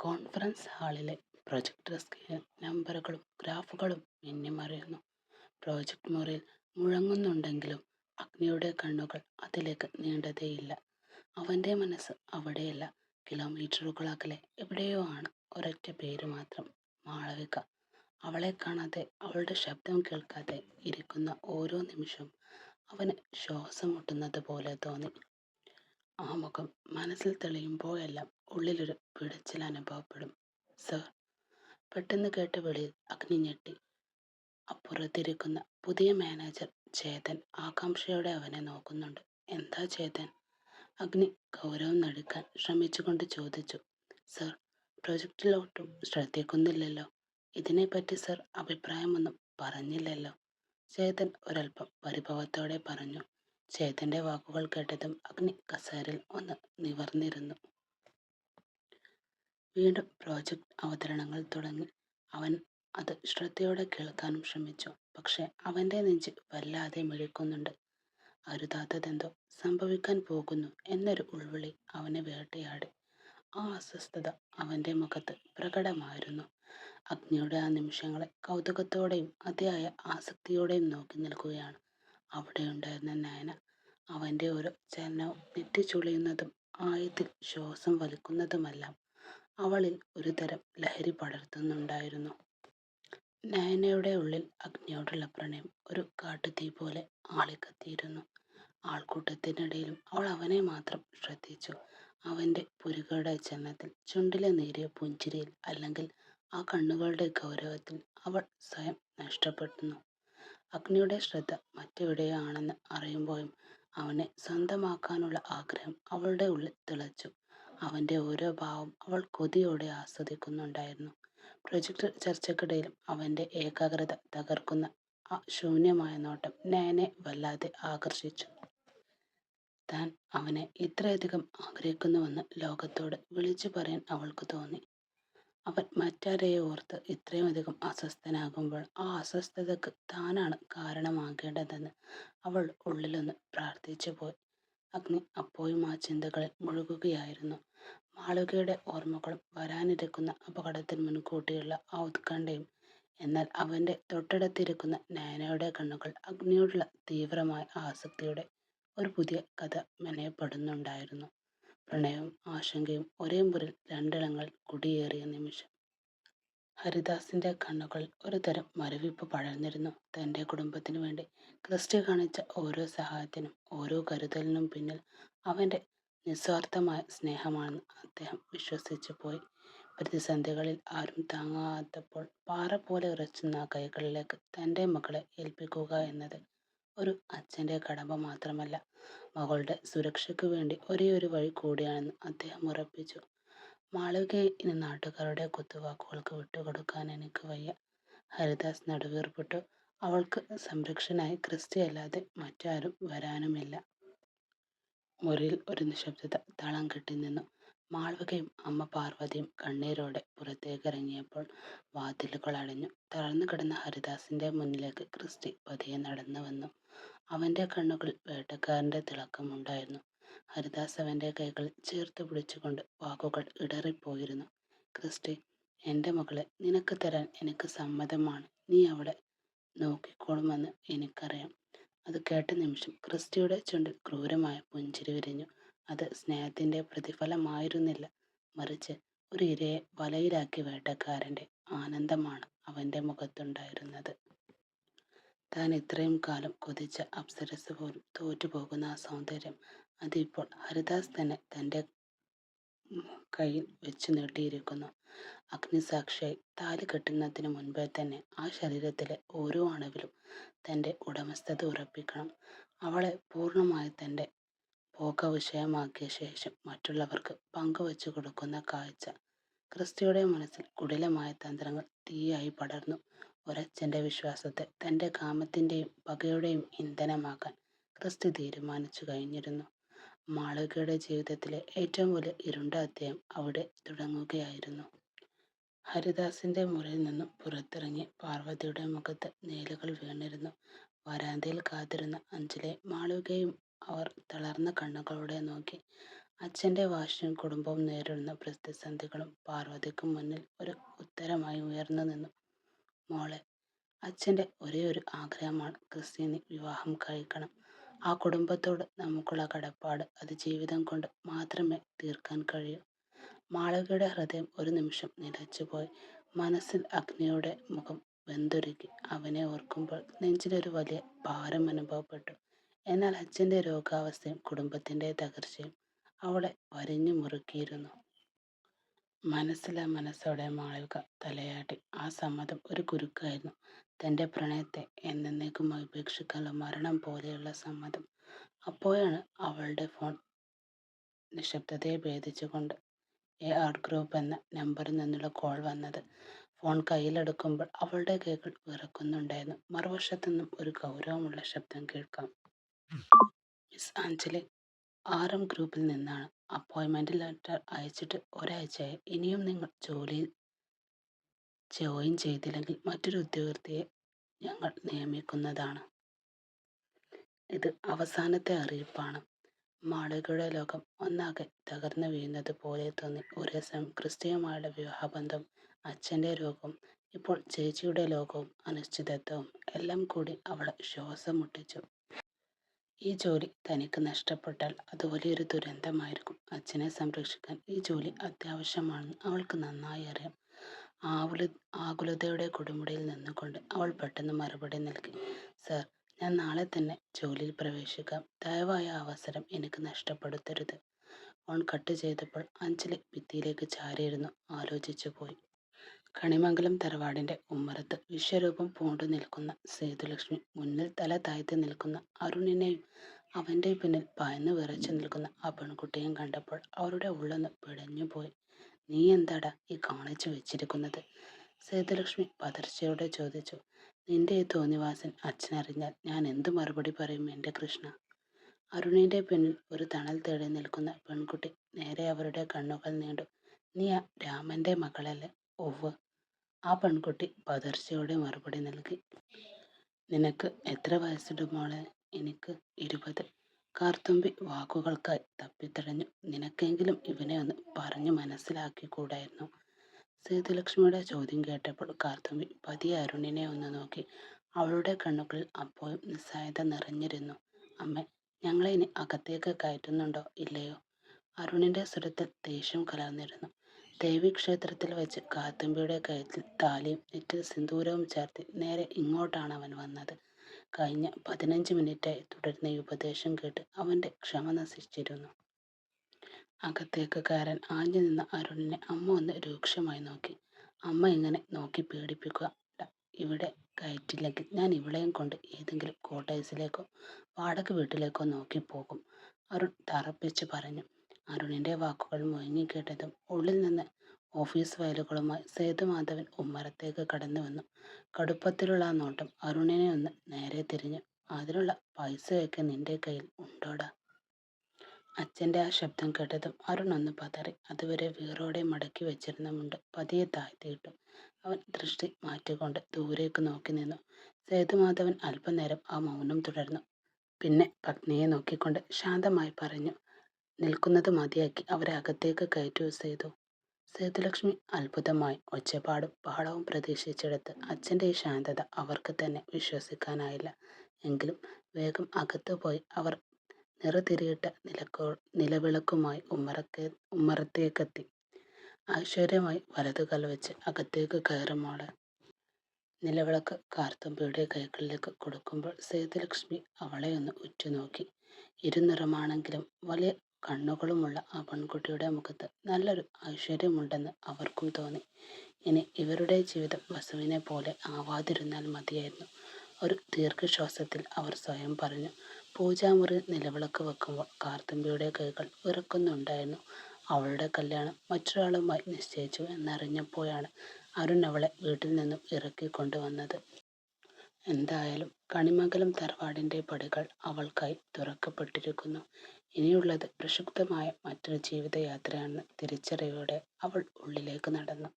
Conference ഹാളിലെ projector സ്ക്രീനിൽ നമ്പറുകളും ഗ്രാഫുകളും മിന്നിമറയുന്നു. Project മുറിയിൽ മുഴങ്ങുന്നുണ്ടെങ്കിലും അഗ്നിയുടെ കണ്ണുകൾ അതിലേക്ക് നീണ്ടതേയില്ല. അവൻ്റെ മനസ്സ് അവിടെയല്ല. കിലോമീറ്ററുകൾ അകലെ എവിടെയോ ആണ്. ഒരൊറ്റ പേര് മാത്രം: മാളവിക. അവളെ കാണാതെ, അവളുടെ ശബ്ദം കേൾക്കാതെ ഇരിക്കുന്ന ഓരോ നിമിഷവും അവന് ശ്വാസം മുട്ടുന്നത് പോലെ തോന്നി. ആ മുഖം മനസ്സിൽ തെളിയുമ്പോഴെല്ലാം ഉള്ളിലൊരു പിടച്ചിൽ അനുഭവപ്പെടും. സർ, പെട്ടെന്ന് കേട്ട വിളിയിൽ അഗ്നി ഞെട്ടി. അപ്പുറത്തിരിക്കുന്ന പുതിയ മാനേജർ ചേതൻ ആകാംക്ഷയോടെ അവനെ നോക്കുന്നുണ്ട്. എന്താ ചേതൻ? അഗ്നി ഗൗരവം നടിക്കാൻ ശ്രമിച്ചുകൊണ്ട് ചോദിച്ചു. സർ, പ്രൊജക്റ്റിലോട്ടും ശ്രദ്ധിക്കുന്നില്ലല്ലോ. ഇതിനെപ്പറ്റി സർ അഭിപ്രായമൊന്നും പറഞ്ഞില്ലല്ലോ. ചേതൻ ഒരൽപ്പം പരിഭവത്തോടെ പറഞ്ഞു. ചേതന്റെ വാക്കുകൾ കേട്ടതും അഗ്നി കസേരയിൽ ഒന്ന് നിവർന്നിരുന്നു. വീണ്ടും പ്രോജക്റ്റ് അവതരണങ്ങൾ തുടങ്ങി. അവൻ അത് ശ്രദ്ധയോടെ കേൾക്കാനും ശ്രമിച്ചു. പക്ഷെ അവൻ്റെ നെഞ്ച് വല്ലാതെ മിടിക്കുന്നുണ്ട്. അരുതാത്തതെന്തോ സംഭവിക്കാൻ പോകുന്നു എന്നൊരു ഉൾവിളി അവനെ വേട്ടയാടി. ആ അസ്വസ്ഥത അവൻ്റെ മുഖത്ത് പ്രകടമായിരുന്നു. അഗ്നിയുടെ ആ നിമിഷങ്ങളെ കൗതുകത്തോടെയും അതിയായ ആസക്തിയോടെയും നോക്കി നിൽക്കുകയാണ് അവിടെയുണ്ടായിരുന്ന നയന. അവൻ്റെ ഓരോ ചലനവും നെറ്റിച്ചുളിയുന്നതും ആയത്തിൽ ശ്വാസം വലിക്കുന്നതുമെല്ലാം അവളിൽ ഒരു തരം ലഹരി പടർത്തുന്നുണ്ടായിരുന്നു. നയനയുടെ ഉള്ളിൽ അഗ്നിയോടുള്ള പ്രണയം ഒരു കാട്ടുതീ പോലെ ആളിക്കത്തിയിരുന്നു. ആൾക്കൂട്ടത്തിനിടയിലും അവൾ അവനെ മാത്രം ശ്രദ്ധിച്ചു. അവൻ്റെ പുരികയുടെ ചലനത്തിൽ, ചുണ്ടിലെ നേരിയ പുഞ്ചിരിയിൽ, അല്ലെങ്കിൽ ആ കണ്ണുകളുടെ ഗൗരവത്തിൽ അവൾ സ്വയം നഷ്ടപ്പെടുന്നു. അഗ്നിയുടെ ശ്രദ്ധ മറ്റെവിടെയോ ആണെന്ന് അറിയുമ്പോഴും അവനെ സ്വന്തമാക്കാനുള്ള ആഗ്രഹം അവളുടെ ഉള്ളിൽ തിളച്ചു. അവൻ്റെ ഓരോ ഭാവവും അവൾ കൊതിയോടെ ആസ്വദിക്കുന്നുണ്ടായിരുന്നു. പ്രൊജക്ട് ചർച്ചയ്ക്കിടയിലും അവൻ്റെ ഏകാഗ്രത തകർക്കുന്ന ആ ശൂന്യമായ നോട്ടം നയനെ വല്ലാതെ ആകർഷിച്ചു. താൻ അവനെ ഇത്രയധികം ആഗ്രഹിക്കുന്നുവെന്ന് ലോകത്തോട് വിളിച്ചു പറയാൻ അവൾക്ക് തോന്നി. അവൻ മറ്റാരെയോ ഓർത്ത് ഇത്രയുമധികം അസ്വസ്ഥനാകുമ്പോൾ ആ അസ്വസ്ഥതയ്ക്ക് താനാണ് കാരണമാകേണ്ടതെന്ന് അവൾ ഉള്ളിലൊന്ന് പ്രാർത്ഥിച്ചു പോയി. അഗ്നി അപ്പോഴും ആ ചിന്തകളിൽ മുഴുകുകയായിരുന്നു. മാളവികയുടെ ഓർമ്മകളും വരാനിരിക്കുന്ന അപകടത്തിന് മുൻകൂട്ടിയുള്ള ആ ഉത്കണ്ഠയും. എന്നാൽ അവൻ്റെ തൊട്ടടുത്തിരിക്കുന്ന നയനയുടെ കണ്ണുകൾ അഗ്നിയോടുള്ള തീവ്രമായ ആസക്തിയുടെ ഒരു പുതിയ കഥ മെനയപ്പെടുന്നുണ്ടായിരുന്നു. പ്രണയവും ആശങ്കയും ഒരേ മുറിൽ രണ്ടിടങ്ങളിൽ കുടിയേറിയ നിമിഷം. ഹരിദാസിന്റെ കണ്ണുകളിൽ ഒരു തരം മരവിപ്പ് പടർന്നിരുന്നു. തൻ്റെ കുടുംബത്തിനു വേണ്ടി ക്രിസ്റ്റി കാണിച്ച ഓരോ സഹായത്തിനും ഓരോ കരുതലിനും പിന്നിൽ അവൻ്റെ നിസ്വാർത്ഥമായ സ്നേഹമാണെന്ന് അദ്ദേഹം വിശ്വസിച്ചു പോയി. പ്രതിസന്ധികളിൽ ആരും താങ്ങാത്തപ്പോൾ പാറ പോലെ ഉറച്ചുന്ന ആ കൈകളിലേക്ക് തൻ്റെ മകളെ ഏൽപ്പിക്കുക എന്നത് ഒരു അച്ഛൻ്റെ കടമ മാത്രമല്ല, മകളുടെ സുരക്ഷയ്ക്ക് വേണ്ടി ഒരേയൊരു വഴി കൂടിയാണെന്ന് അദ്ദേഹം ഉറപ്പിച്ചു. മാളവികയെ ഇനി നാട്ടുകാരുടെ കുത്തുവാക്കുകൾക്ക് വിട്ടുകൊടുക്കാൻ എനിക്ക് വയ്യ. ഹരിദാസ് നടുവീർപ്പിട്ടു. അവൾക്ക് സംരക്ഷനായി ക്രിസ്റ്റിയല്ലാതെ മറ്റാരും വരാനുമില്ല. മുറിയിൽ ഒരു നിശബ്ദത തളം കെട്ടി നിന്നു. മാളവികയും അമ്മ പാർവതിയും കണ്ണീരോടെ പുറത്തേക്കിറങ്ങിയപ്പോൾ വാതിലുകൾ അടഞ്ഞു. തളർന്നു കിടന്ന ഹരിദാസിന്റെ മുന്നിലേക്ക് ക്രിസ്റ്റി പതിയെ നടന്നു വന്നു. അവൻ്റെ കണ്ണുകളിൽ വേട്ടക്കാരൻ്റെ തിളക്കമുണ്ടായിരുന്നു. ഹരിദാസ് അവൻ്റെ കൈകൾ ചേർത്ത് പിടിച്ചുകൊണ്ട് വാക്കുകൾ ഇടറിപ്പോയിരുന്നു. ക്രിസ്റ്റി, എൻ്റെ മകളെ നിനക്ക് തരാൻ എനിക്ക് സമ്മതമാണ്. നീ അവളെ നോക്കിക്കോളുമെന്ന് എനിക്കറിയാം. അത് കേട്ട നിമിഷം ക്രിസ്റ്റിയുടെ ചുണ്ടിൽ ക്രൂരമായ പുഞ്ചിരി വിരിഞ്ഞു. അത് സ്നേഹത്തിൻ്റെ പ്രതിഫലമായിരുന്നില്ല, മറിച്ച് ഒരു ഇരയെ വലയിലാക്കിയ വേട്ടക്കാരൻ്റെ ആനന്ദമാണ് അവൻ്റെ മുഖത്തുണ്ടായിരുന്നത്. താൻ ഇത്രയും കാലം കൊതിച്ച അപ്സരസ് പോലും തോറ്റുപോകുന്ന ആ സൗന്ദര്യം, അതിപ്പോൾ ഹരിദാസ് തന്നെ തൻ്റെ കയ്യിൽ വെച്ചു നീട്ടിയിരിക്കുന്നു. അഗ്നിസാക്ഷിയായി താലി കെട്ടുന്നതിന് മുൻപേ തന്നെ ആ ശരീരത്തിലെ ഓരോ അണുവിലും തൻ്റെ ഉടമസ്ഥത ഉറപ്പിക്കണം. അവളെ പൂർണ്ണമായി തൻ്റെ ഭോഗവിഷയമാക്കിയ ശേഷം മറ്റുള്ളവർക്ക് പങ്കുവച്ചു കൊടുക്കുന്ന കാഴ്ച. ക്രിസ്റ്റിയുടെ മനസ്സിൽ കുടിലമായ തന്ത്രങ്ങൾ തീയായി പടർന്നു. ഒരച്ഛൻ്റെ വിശ്വാസത്തെ തൻ്റെ കാമത്തിൻ്റെയും പകയുടെയും ഇന്ധനമാക്കാൻ ക്രിസ്റ്റി തീരുമാനിച്ചു കഴിഞ്ഞിരുന്നു. മാളവികയുടെ ജീവിതത്തിലെ ഏറ്റവും വലിയ ഇരുണ്ട അധ്യായം അവിടെ തുടങ്ങുകയായിരുന്നു. ഹരിദാസിന്റെ മുറിയിൽ നിന്നും പുറത്തിറങ്ങി പാർവതിയുടെ മുഖത്ത് നീലുകൾ വീണിരുന്നു. വരാന്തയിൽ കാത്തിരുന്ന അഞ്ജലിയെ മാളവികയും അവർ തളർന്ന കണ്ണുകളോടെ നോക്കി. അച്ഛൻ്റെ വാശിയും കുടുംബവും നേരിടുന്ന പ്രതിസന്ധികളും പാർവതിക്ക് മുന്നിൽ ഒരു ഉത്തരമായി ഉയർന്നു നിന്നു. മോളെ, അച്ഛൻ്റെ ഒരേ ഒരു ആഗ്രഹമാണ് ക്രിസ്ത്യനെ വിവാഹം കഴിക്കണം. ആ കുടുംബത്തോട് നമുക്കുള്ള കടപ്പാട് അത് ജീവിതം കൊണ്ട് മാത്രമേ തീർക്കാൻ കഴിയൂ. മാളവികയുടെ ഹൃദയം ഒരു നിമിഷം നിലച്ചുപോയി. മനസ്സിൽ അഗ്നിയുടെ മുഖം വെന്തുരുകി. അവനെ ഓർക്കുമ്പോൾ നെഞ്ചിലൊരു വലിയ ഭാരം അനുഭവപ്പെട്ടു. എന്നാൽ അച്ഛൻ്റെ രോഗാവസ്ഥയും കുടുംബത്തിൻ്റെ തകർച്ചയും അവളെ വരിഞ്ഞു മുറുക്കിയിരുന്നു. മനസ്സോടെ മാളവിക തലയാട്ടി. ആ സമ്മതം ഒരു കുരുക്കായിരുന്നു. തൻ്റെ പ്രണയത്തെ എന്നേക്കുമായി ഉപേക്ഷിക്കാനുള്ള മരണം പോലെയുള്ള സമ്മതം. അപ്പോഴാണ് അവളുടെ ഫോൺ നിശബ്ദതയെ ഭേദിച്ചുകൊണ്ട് ആർട്ട് ഗ്രൂപ്പ് എന്ന നമ്പറിൽ നിന്നുള്ള കോൾ വന്നത്. ഫോൺ കയ്യിലെടുക്കുമ്പോൾ അവളുടെ കൈകൾ വിറക്കുന്നുണ്ടായിരുന്നു. മറുവശത്തുനിന്നും ഒരു ഗൗരവമുള്ള ശബ്ദം കേൾക്കാം. മിസ് അഞ്ജലി, RM ഗ്രൂപ്പിൽ നിന്നാണ്. അപ്പോയിൻമെന്റ് ലെറ്റർ അയച്ചിട്ട് ഒരാഴ്ചയായി. ഇനിയും നിങ്ങൾ ജോലിയിൽ ജോയിൻ ചെയ്തില്ലെങ്കിൽ മറ്റൊരു ഉദ്യോഗസ്ഥയെ ഞങ്ങൾ നിയമിക്കുന്നതാണ്. ഇത് അവസാനത്തെ അറിയിപ്പാണ്. മാളവികയുടെ ലോകം ഒന്നാകെ തകർന്നു വീഴുന്നത് പോലെ തോന്നി. ഒരേ സമയം ക്രിസ്ത്യയുമായുള്ള വിവാഹബന്ധം, അച്ഛൻ്റെ രോഗവും, ഇപ്പോൾ ചേച്ചിയുടെ ലോകവും അനിശ്ചിതത്വവും എല്ലാം കൂടി അവളെ ശ്വാസം മുട്ടിച്ചു. ഈ ജോലി തനിക്ക് നഷ്ടപ്പെട്ടാൽ അത് വലിയൊരു ദുരന്തമായിരിക്കും. അച്ഛനെ സംരക്ഷിക്കാൻ ഈ ജോലി അത്യാവശ്യമാണെന്ന് അവൾക്ക് നന്നായി അറിയാം. ആകുലതയുടെ കൊടുമുടിയിൽ നിന്നുകൊണ്ട് അവൾ പെട്ടെന്ന് മറുപടി നൽകി. സർ, ഞാൻ നാളെ തന്നെ ജോലിയിൽ പ്രവേശിക്കാം. ദയവായ അവസരം എനിക്ക് നഷ്ടപ്പെടുത്തരുത്. ഫോൺ കട്ട് ചെയ്തപ്പോൾ അഞ്ജലി ഭിത്തിയിലേക്ക് ചാരിയിരുന്നു ആലോചിച്ചു പോയി. കണിമംഗലം തറവാടിന്റെ ഉമ്മറത്ത് വിശ്വരൂപം പൂണ്ടു നിൽക്കുന്ന സേതുലക്ഷ്മി, മുന്നിൽ തല താഴ്ത്തി നിൽക്കുന്ന അരുണിനെയും അവന്റെ പിന്നിൽ ഭയന്നു വിറച്ചു നിൽക്കുന്ന ആ പെൺകുട്ടിയെയും കണ്ടപ്പോൾ അവരുടെ ഉള്ളൊന്ന് പിടഞ്ഞുപോയി. നീ എന്താടാ ഈ കാണിച്ചു വെച്ചിരിക്കുന്നത്? സേതുലക്ഷ്മി പതർച്ചയോടെ ചോദിച്ചു. നിന്റെ ഈ തോന്നിവാസൻ അച്ഛനറിഞ്ഞാൽ ഞാൻ എന്തു മറുപടി പറയും എൻ്റെ കൃഷ്ണ? അരുണിന്റെ പിന്നിൽ ഒരു തണൽ തേടി നിൽക്കുന്ന പെൺകുട്ടി നേരെ അവരുടെ കണ്ണുകൾ നീണ്ടു. നീ ആ രാമന്റെ മകളല്ലേ? ഒവ്. ആ പെൺകുട്ടി പതർച്ചയോടെ മറുപടി നൽകി. നിനക്ക് എത്ര വയസ്സുണ്ട് മോളെ? എനിക്ക് 20. കാർത്തുമ്പി വാക്കുകൾക്കായി തപ്പിത്തടഞ്ഞു. നിനക്കെങ്കിലും ഇവനെ ഒന്ന് പറഞ്ഞു മനസ്സിലാക്കിക്കൂടായിരുന്നു? സേതുലക്ഷ്മിയുടെ ചോദ്യം കേട്ടപ്പോൾ കാർത്തുമ്പി പതിയെ അരുണിനെ ഒന്ന് നോക്കി. അവളുടെ കണ്ണുകളിൽ അപ്പോഴും നിസ്സഹായത നിറഞ്ഞിരുന്നു. അമ്മേ, ഞങ്ങളെ ഇനി അകത്തേക്ക് കയറ്റുന്നുണ്ടോ ഇല്ലയോ? അരുണിന്റെ സ്വരത്തിൽ ദേഷ്യം കലർന്നിരുന്നു. ദേവീക്ഷേത്രത്തിൽ വെച്ച് കാത്തുമ്പിയുടെ കഴുത്തിൽ താലിയും നെറ്റിൽ സിന്ദൂരവും ചേർത്ത് നേരെ ഇങ്ങോട്ടാണ് അവൻ വന്നത്. കഴിഞ്ഞ 15 മിനിറ്റായി തുടരുന്ന ഈ ഉപദേശം കേട്ട് അവന്റെ ക്ഷമ നശിച്ചിരുന്നു. അകത്തേക്ക് കയറാൻ ആഞ്ഞു നിന്ന അരുണിനെ അമ്മ ഒന്ന് രൂക്ഷമായി നോക്കി. അമ്മ ഇങ്ങനെ നോക്കി പേടിപ്പിക്കുക. ഇവിടെ കയറ്റില്ലെങ്കിൽ ഞാൻ ഇവളെയും കൊണ്ട് ഏതെങ്കിലും ക്വാർട്ടേഴ്സിലേക്കോ വാടക വീട്ടിലേക്കോ നോക്കിപ്പോകും, അരുൺ തറപ്പിച്ച് പറഞ്ഞു. അരുണിന്റെ വാക്കുകൾ മുഴങ്ങിക്കേട്ടതും ഉള്ളിൽ നിന്ന് ഓഫീസ് ഫയലുകളുമായി സേതുമാധവൻ ഉമ്മറത്തേക്ക് കടന്നു വന്നു. കടുപ്പത്തിലുള്ള ആ നോട്ടം അരുണിനെ ഒന്ന് നേരെ തിരിഞ്ഞു. അതിനുള്ള പൈസയൊക്കെ നിന്റെ കയ്യിൽ ഉണ്ടോടാ? അച്ഛൻ്റെ ആ ശബ്ദം കേട്ടതും അരുൺ ഒന്ന് പതറി. അതുവരെ വീറോടെ മടക്കി വെച്ചിരുന്ന മുണ്ട് പതിയെ താഴ്ത്തിയിട്ടു. അവൻ ദൃഷ്ടി മാറ്റിക്കൊണ്ട് ദൂരേക്ക് നോക്കി നിന്നു. സേതുമാധവൻ അല്പനേരം ആ മൗനം തുടർന്നു. പിന്നെ പത്നിയെ നോക്കിക്കൊണ്ട് ശാന്തമായി പറഞ്ഞു. നിൽക്കുന്നത് മതിയാക്കി അവരെ അകത്തേക്ക് കയറ്റൂ സേതു. സേതുലക്ഷ്മി അത്ഭുതമായി ഒച്ചപ്പാടും ബഹളവും പ്രതീക്ഷിച്ചെടുത്ത്. അച്ഛൻ്റെ ഈ ശാന്തത അവർക്ക് തന്നെ വിശ്വസിക്കാനായില്ല. എങ്കിലും വേഗം അകത്തു പോയി അവർ നിറതിരിയിട്ട നിലവിളക്കുമായി ഉമ്മറത്തേക്കെത്തി. ഐശ്വര്യമായി വലതുകാൽ വെച്ച് അകത്തേക്ക് കയറുമോളെ. നിലവിളക്ക് കാർത്തുമ്പിയുടെ കൈകളിലേക്ക് കൊടുക്കുമ്പോൾ സേതുലക്ഷ്മി അവളെ ഒന്ന് ഉറ്റുനോക്കി. ഇരുനിറമാണെങ്കിലും വലിയ കണ്ണുകളുമുള്ള ആ പെൺകുട്ടിയുടെ മുഖത്ത് നല്ലൊരു ഐശ്വര്യമുണ്ടെന്ന് അവർക്കും തോന്നി. ഇനി ഇവരുടെ ജീവിതം വസുവിനെ പോലെ ആവാതിരുന്നാൽ മതിയായിരുന്നു. ഒരു ദീർഘശ്വാസത്തിൽ അവർ സ്വയം പറഞ്ഞു. പൂജാമുറി നിലവിളക്ക് വെക്കുമ്പോൾ കാർത്തുമ്പിയുടെ കൈകൾ വിറക്കുന്നുണ്ടായിരുന്നു. അവളുടെ കല്യാണം മറ്റൊരാളുമായി നിശ്ചയിച്ചു എന്നറിഞ്ഞപ്പോഴാണ് അരുൺ അവളെ വീട്ടിൽ നിന്നും ഇറക്കിക്കൊണ്ടുവന്നത്. എന്തായാലും കണിമംഗലം തറവാടിന്റെ പടികൾ അവൾക്കായി തുറക്കപ്പെട്ടിരിക്കുന്നു. ഇനിയുള്ളത് പ്രക്ഷുബ്ധമായ മറ്റൊരു ജീവിതയാത്രയാണെന്ന് തിരിച്ചറിവോടെ അവൾ ഉള്ളിലേക്ക് നടന്നു.